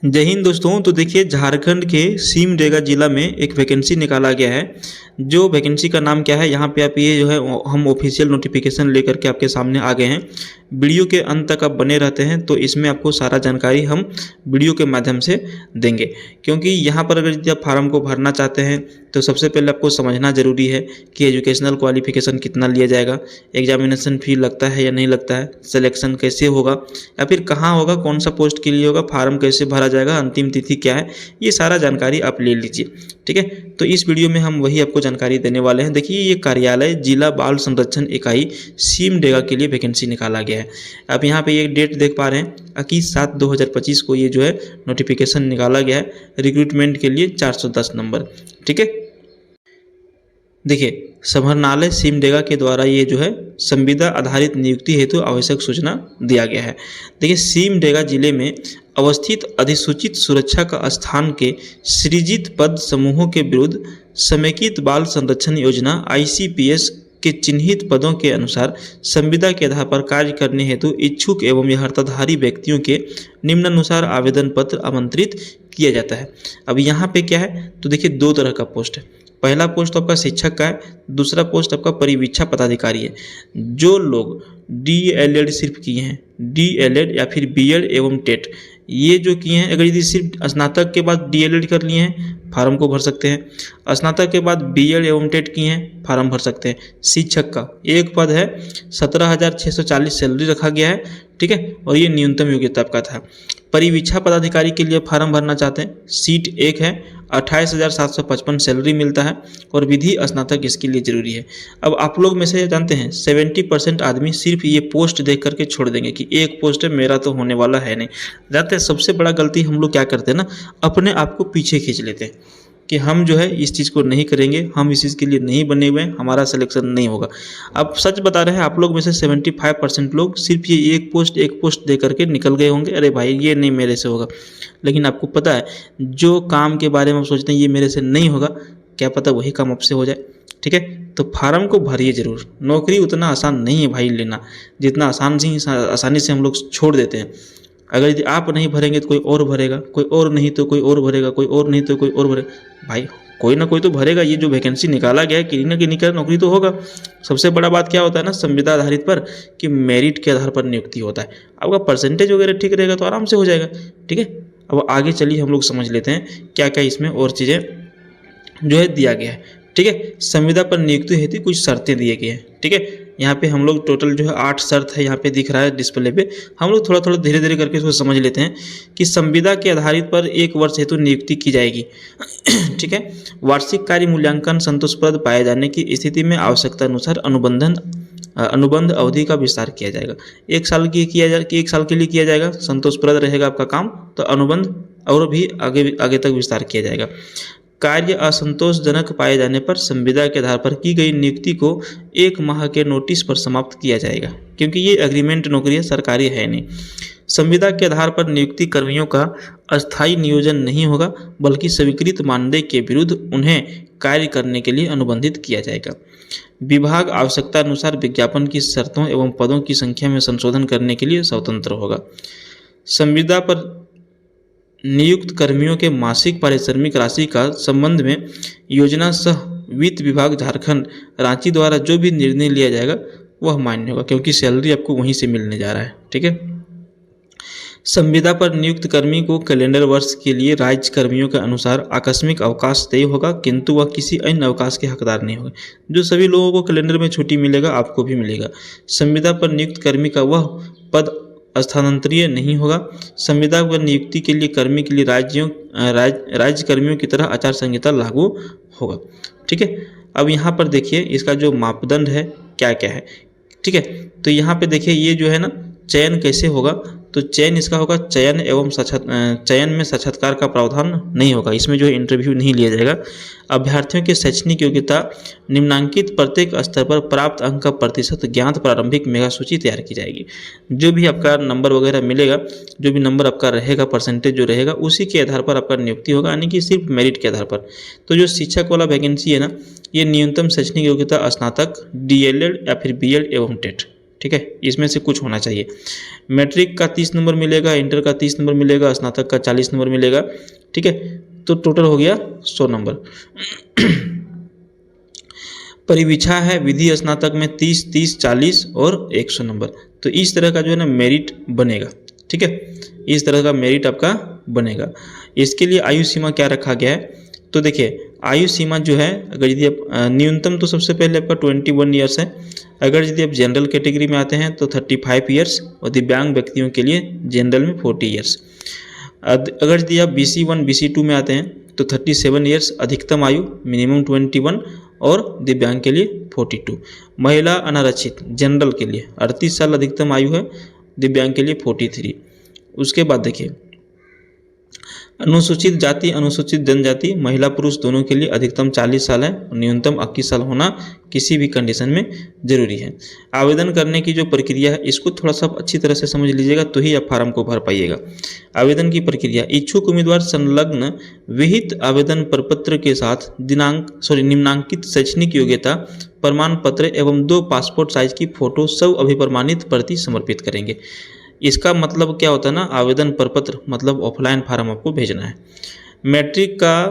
जय हिंद दोस्तों। तो देखिए, झारखंड के सिमडेगा ज़िला में एक वैकेंसी निकाला गया है। जो वैकेंसी का नाम क्या है, यहाँ पे आप ये जो है हम ऑफिशियल नोटिफिकेशन लेकर के आपके सामने आ गए हैं। वीडियो के अंत तक आप बने रहते हैं तो इसमें आपको सारा जानकारी हम वीडियो के माध्यम से देंगे। क्योंकि यहाँ पर अगर यदि आप फार्म को भरना चाहते हैं तो सबसे पहले आपको समझना ज़रूरी है कि एजुकेशनल क्वालिफिकेशन कितना लिया जाएगा, एग्जामिनेशन फी लगता है या नहीं लगता है, सिलेक्शन कैसे होगा या फिर कहाँ होगा, कौन सा पोस्ट के लिए होगा, फार्म कैसे भरा जाएगा, अंतिम तिथि क्या है, ये सारा जानकारी आप ले लीजिए। ठीक है, तो इस वीडियो में हम वही आपको जानकारी देने वाले हैं। देखिए, ये कार्यालय जिला बाल संरक्षण इकाई सिमडेगा के लिए वैकेंसी निकाला गया है। आप यहाँ पे ये डेट देख पा रहे हैं, 21/7/2025 को ये जो है नोटिफिकेशन निकाला गया है रिक्रूटमेंट के लिए 410 नंबर। ठीक है, देखिए, समाहरणालय सिमडेगा के द्वारा ये जो है संविदा आधारित नियुक्ति हेतु आवश्यक सूचना दिया गया है। देखिए, सिमडेगा जिले में अवस्थित अधिसूचित सुरक्षा का स्थान के सृजित पद समूहों के विरुद्ध समेकित बाल संरक्षण योजना ICPS के चिन्हित पदों के अनुसार संविदा के आधार पर कार्य करने हेतु इच्छुक एवं अर्हताधारी व्यक्तियों के निम्नानुसार आवेदन पत्र आमंत्रित किया जाता है। अब यहाँ पे क्या है, तो देखिए, दो तरह का पोस्ट है। पहला पोस्ट आपका शिक्षक का है, दूसरा पोस्ट आपका परिवीक्षा पदाधिकारी है। जो लोग DLED सिर्फ किए हैं, DLED या फिर BEd एवं टेट, ये जो किए हैं, अगर यदि सिर्फ स्नातक के बाद DLED कर लिए हैं फार्म को भर सकते हैं, स्नातक के बाद BEd एवं टेट किए हैं फार्म भर सकते हैं। शिक्षक का एक पद है, 17,640 सैलरी रखा गया है। ठीक है, और ये न्यूनतम योग्यता आपका था। परिवीक्षा पदाधिकारी के लिए फार्म भरना चाहते हैं, सीट एक है, 28,755 सैलरी मिलता है और विधि स्नातक इसके लिए जरूरी है। अब आप लोग में से जानते हैं 70% आदमी सिर्फ ये पोस्ट देख करके छोड़ देंगे कि एक पोस्ट है, मेरा तो होने वाला है नहीं। जानते हैं सबसे बड़ा गलती हम लोग क्या करते हैं ना, अपने आप को पीछे खींच लेते हैं कि हम जो है इस चीज़ को नहीं करेंगे, हम इस चीज़ के लिए नहीं बने हुए हैं, हमारा सिलेक्शन नहीं होगा। अब सच बता रहे हैं, आप लोग में से 75% लोग सिर्फ ये एक पोस्ट दे करके निकल गए होंगे, अरे भाई ये नहीं मेरे से होगा। लेकिन आपको पता है, जो काम के बारे में हम सोचते हैं ये मेरे से नहीं होगा, क्या पता वही काम आपसे हो जाए। ठीक है, तो फार्म को भरिए ज़रूर। नौकरी उतना आसान नहीं है भाई लेना, जितना आसानी से हम लोग छोड़ देते हैं। अगर यदि आप नहीं भरेंगे तो कोई और भरेगा, कोई और नहीं तो कोई और भरेगा, कोई और नहीं तो कोई और भरेगा। भाई कोई ना कोई तो भरेगा। ये जो वैकेंसी निकाला गया है, किसी न किसी का नौकरी तो होगा। सबसे बड़ा बात क्या होता है ना संविदा आधारित पर, कि मेरिट के आधार पर नियुक्ति होता है। आपका परसेंटेज वगैरह ठीक रहेगा तो आराम से हो जाएगा। ठीक है, अब आगे चलिए हम लोग समझ लेते हैं क्या क्या इसमें और चीज़ें जो है दिया गया है। ठीक है, संविदा पर नियुक्ति हेतु कुछ शर्तें दिए गए हैं। ठीक है, यहाँ पे हम लोग टोटल जो है 8 शर्त है, यहाँ पे दिख रहा है डिस्प्ले पे। हम लोग थोड़ा थोड़ा धीरे धीरे करके इसको समझ लेते हैं कि संविदा के आधारित पर 1 वर्ष हेतु नियुक्ति की जाएगी। ठीक है, वार्षिक कार्य मूल्यांकन संतोषप्रद पाए जाने की स्थिति में आवश्यकता अनुसार अनुबंध अवधि का विस्तार किया जाएगा। 1 साल की एक साल के लिए किया जाएगा, संतोषप्रद रहेगा आपका काम तो अनुबंध और भी आगे तक विस्तार किया जाएगा। कार्य असंतोषजनक पाए जाने पर संविदा के आधार पर की गई नियुक्ति को 1 माह के नोटिस पर समाप्त किया जाएगा, क्योंकि ये एग्रीमेंट नौकरी है, सरकारी है नहीं। संविदा के आधार पर नियुक्ति कर्मियों का अस्थायी नियोजन नहीं होगा, बल्कि स्वीकृत मानदेय के विरुद्ध उन्हें कार्य करने के लिए अनुबंधित किया जाएगा। विभाग आवश्यकता अनुसार विज्ञापन की शर्तों एवं पदों की संख्या में संशोधन करने के लिए स्वतंत्र होगा। संविदा पर नियुक्त कर्मियों के मासिक पारिश्रमिक राशि का संबंध में योजना सह वित्त विभाग झारखंड रांची द्वारा जो भी निर्णय लिया जाएगा वह मान्य होगा, क्योंकि सैलरी आपको वहीं से मिलने जा रहा है। ठीक है, संविदा पर नियुक्त कर्मी को कैलेंडर वर्ष के लिए राज्य कर्मियों के अनुसार आकस्मिक अवकाश तय होगा, किंतु वह किसी अन्य अवकाश के हकदार नहीं होगा। जो सभी लोगों को कैलेंडर में छुट्टी मिलेगा आपको भी मिलेगा। संविदा पर नियुक्त कर्मी का वह पद स्थानांतरीय नहीं होगा। संविदा पर नियुक्ति के लिए कर्मी के लिए राज्य कर्मियों की तरह आचार संहिता लागू होगा। ठीक है, अब यहाँ पर देखिए इसका जो मापदंड है क्या क्या है। ठीक है, तो यहाँ पे देखिए ये जो है ना चयन कैसे होगा, तो चयन इसका होगा चयन में साक्षात्कार का प्रावधान नहीं होगा। इसमें जो है इंटरव्यू नहीं लिया जाएगा। अभ्यर्थियों की शैक्षणिक योग्यता निम्नांकित प्रत्येक स्तर पर प्राप्त अंक का प्रतिशत ज्ञात प्रारंभिक मेगा सूची तैयार की जाएगी। जो भी आपका नंबर वगैरह मिलेगा, जो भी नंबर आपका रहेगा, परसेंटेज जो रहेगा, उसी के आधार पर आपका नियुक्ति होगा, यानी कि सिर्फ मेरिट के आधार पर। तो जो शिक्षक वाला वैकेंसी है ना, ये न्यूनतम शैक्षणिक योग्यता स्नातक, DLED या फिर BEd एवं टेट। ठीक है, इसमें से कुछ होना चाहिए। मैट्रिक का 30 नंबर मिलेगा, इंटर का 30 नंबर मिलेगा, स्नातक का 40 नंबर मिलेगा, ठीक है, तो टोटल हो गया 100 नंबर। परिवीक्षा है विधि स्नातक में 30, 30, 40 और 100 नंबर। तो इस तरह का जो है ना मेरिट बनेगा, ठीक है, इस तरह का मेरिट आपका बनेगा। इसके लिए आयु सीमा क्या रखा गया है, तो देखिए आयु सीमा जो है, अगर यदि आप न्यूनतम तो सबसे पहले आपका 21 ईयर्स है। अगर यदि आप जनरल कैटेगरी में आते हैं तो 35 ईयर्स और दिव्यांग व्यक्तियों के लिए जनरल में 40 ईयर्स। अगर यदि आप BC1 BC2 में आते हैं तो 37 ईयर्स अधिकतम आयु, मिनिमम 21 और दिव्यांग के लिए 42। महिला अनारक्षित जनरल के लिए 38 साल अधिकतम आयु है, दिव्यांग के लिए 43। उसके बाद देखिए अनुसूचित जाति अनुसूचित जनजाति महिला पुरुष दोनों के लिए अधिकतम 40 साल है और न्यूनतम 21 साल होना किसी भी कंडीशन में जरूरी है। आवेदन करने की जो प्रक्रिया है इसको थोड़ा सा अच्छी तरह से समझ लीजिएगा तो ही आप फार्म को भर पाइएगा। आवेदन की प्रक्रिया, इच्छुक उम्मीदवार संलग्न विहित आवेदन प्रपत्र के साथ निम्नांकित शैक्षणिक योग्यता प्रमाण पत्र एवं 2 पासपोर्ट साइज की फोटो सब अभिप्रमाणित प्रति समर्पित करेंगे। इसका मतलब क्या होता है ना, आवेदन प्रपत्र मतलब ऑफलाइन फार्म आपको भेजना है। मैट्रिक का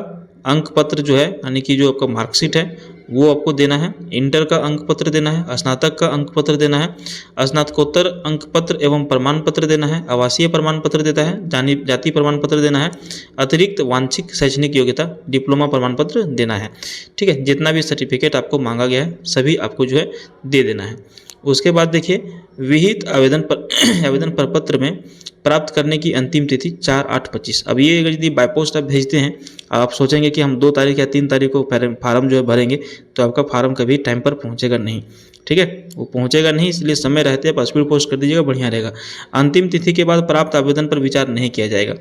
अंक पत्र जो है यानी कि जो आपका मार्कशीट है वो आपको देना है। इंटर का अंक पत्र देना है, स्नातक का अंक पत्र देना है, स्नातकोत्तर अंक पत्र एवं प्रमाण पत्र देना है, आवासीय प्रमाण पत्र देता है, जाति प्रमाण पत्र देना है, अतिरिक्त वांछित शैक्षणिक योग्यता डिप्लोमा प्रमाण पत्र देना है। ठीक है, जितना भी सर्टिफिकेट आपको मांगा गया है सभी आपको जो है दे देना है। उसके बाद देखिए विहित आवेदन प्रपत्र में प्राप्त करने की अंतिम तिथि 4/8/25। अब ये अगर यदि बाय पोस्ट आप भेजते हैं, आप सोचेंगे कि हम 2 तारीख या 3 तारीख को फार्म जो है भरेंगे, तो आपका फार्म कभी टाइम पर पहुंचेगा नहीं। ठीक है, वो पहुंचेगा नहीं, इसलिए समय रहते आप स्पीड पोस्ट कर दीजिएगा, बढ़िया रहेगा। अंतिम तिथि के बाद प्राप्त आवेदन पर विचार नहीं किया जाएगा।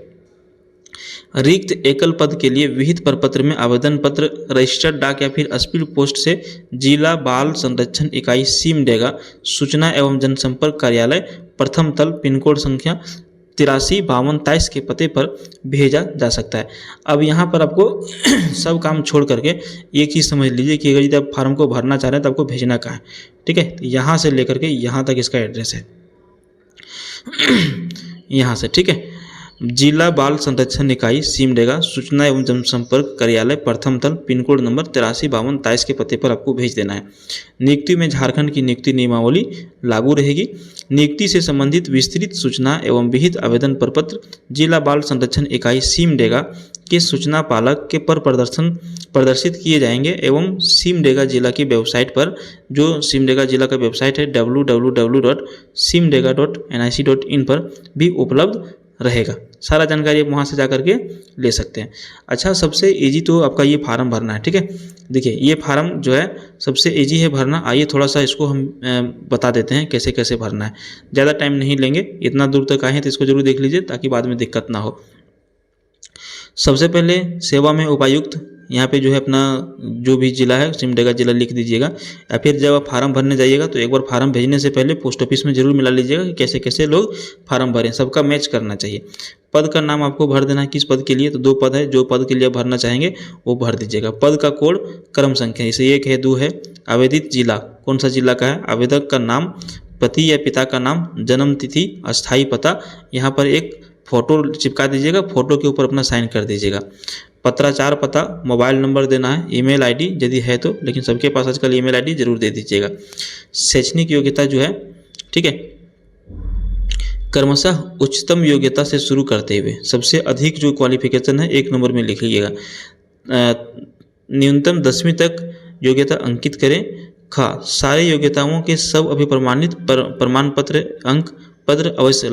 रिक्त एकल पद के लिए विहित प्रपत्र में आवेदन पत्र रजिस्टर्ड डाक या फिर स्पीड पोस्ट से जिला बाल संरक्षण इकाई सिमडेगा सूचना एवं जनसंपर्क कार्यालय प्रथम तल पिन कोड संख्या 835223 के पते पर भेजा जा सकता है। अब यहाँ पर आपको सब काम छोड़ करके एक चीज़ समझ लीजिए कि अगर यदि आप फार्म को भरना चाह रहे हैं तो आपको भेजना कहाँ है। ठीक है, यहाँ से लेकर के यहाँ तक इसका एड्रेस है, यहाँ से। ठीक है, जिला बाल संरक्षण इकाई सिमडेगा सूचना एवं जनसंपर्क कार्यालय प्रथम तल पिन कोड नंबर 835223 के पते पर आपको भेज देना है। नियुक्ति में झारखंड की नियुक्ति नियमावली लागू रहेगी। नियुक्ति से संबंधित विस्तृत सूचना एवं विहित आवेदन प्रपत्र जिला बाल संरक्षण इकाई सिमडेगा के सूचना पालक के पर प्रदर्शित किए जाएंगे एवं सिमडेगा जिला की वेबसाइट पर, जो सिमडेगा जिला का वेबसाइट है www.simdega.nic.in पर भी उपलब्ध रहेगा। सारा जानकारी आप वहाँ से जा करके ले सकते हैं। अच्छा, सबसे इजी तो आपका ये फार्म भरना है। ठीक है, देखिए ये फार्म जो है सबसे इजी है भरना। आइए थोड़ा सा इसको हम बता देते हैं कैसे कैसे भरना है। ज़्यादा टाइम नहीं लेंगे, इतना दूर तक आए हैं तो इसको जरूर देख लीजिए ताकि बाद में दिक्कत ना हो। सबसे पहले सेवा में उपायुक्त, यहाँ पे जो है अपना जो भी जिला है सिमडेगा जिला लिख दीजिएगा, या फिर जब आप फार्म भरने जाइएगा तो एक बार फार्म भेजने से पहले पोस्ट ऑफिस में जरूर मिला लीजिएगा कि कैसे कैसे लोग फार्म भरें, सबका मैच करना चाहिए। पद का नाम आपको भर देना है, किस पद के लिए, तो 2 पद है, जो पद के लिए भरना चाहेंगे वो भर दीजिएगा। पद का कोड क्रम संख्या, जैसे 1 है 2 है। आवेदित जिला कौन सा जिला का है, आवेदक का नाम, पति या पिता का नाम, जन्म तिथि, अस्थायी पता, यहाँ पर एक फ़ोटो चिपका दीजिएगा, फ़ोटो के ऊपर अपना साइन कर दीजिएगा। पत्राचार पता, मोबाइल नंबर देना है, ईमेल आईडी यदि है तो, लेकिन सबके पास आजकल ईमेल आईडी जरूर दे दीजिएगा। शैक्षणिक योग्यता जो है, ठीक है, क्रमशः उच्चतम योग्यता से शुरू करते हुए सबसे अधिक जो क्वालिफिकेशन है 1 नंबर में लिख लीजिएगा। न्यूनतम 10वीं तक योग्यता अंकित करें। सारे योग्यताओं के सब अभिप्रमाणित प्रमाण पत्र अंक पत्र अवश्य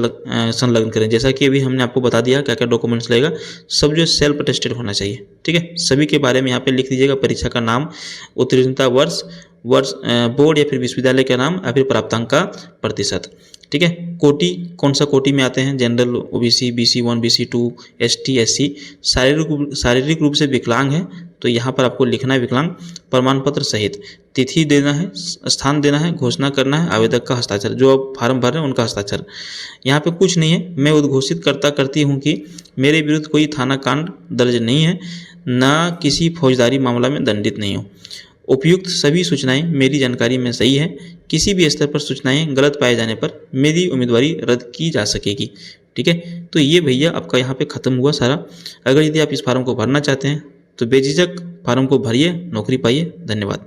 संलग्न करें। जैसा कि अभी हमने आपको बता दिया क्या क्या डॉक्यूमेंट्स लगेगा, सब जो सेल्फ अटेस्टेड होना चाहिए। ठीक है, सभी के बारे में यहाँ पे लिख दीजिएगा। परीक्षा का नाम, उत्तीर्णता वर्ष, बोर्ड या फिर विश्वविद्यालय का नाम या फिर प्राप्तांक का प्रतिशत। ठीक है, कोटि कौन सा कोटि में आते हैं, general, OBC, BC1 BC2 ST SC। शारीरिक रूप से विकलांग है तो यहाँ पर आपको लिखना है विकलांग, प्रमाण पत्र सहित। तिथि देना है, स्थान देना है, घोषणा करना है, आवेदक का हस्ताक्षर, जो आप फार्म भर रहे हैं उनका हस्ताक्षर। यहाँ पे कुछ नहीं है, मैं उद्घोषित करती हूँ कि मेरे विरुद्ध कोई थाना कांड दर्ज नहीं है, ना किसी फौजदारी मामला में दंडित नहीं हूँ। उपयुक्त सभी सूचनाएं मेरी जानकारी में सही है। किसी भी स्तर पर सूचनाएं गलत पाए जाने पर मेरी उम्मीदवारी रद्द की जा सकेगी। ठीक है, तो ये भैया आपका यहाँ पे ख़त्म हुआ सारा। अगर यदि आप इस फार्म को भरना चाहते हैं तो बेझिझक फार्म को भरिए, नौकरी पाइए। धन्यवाद।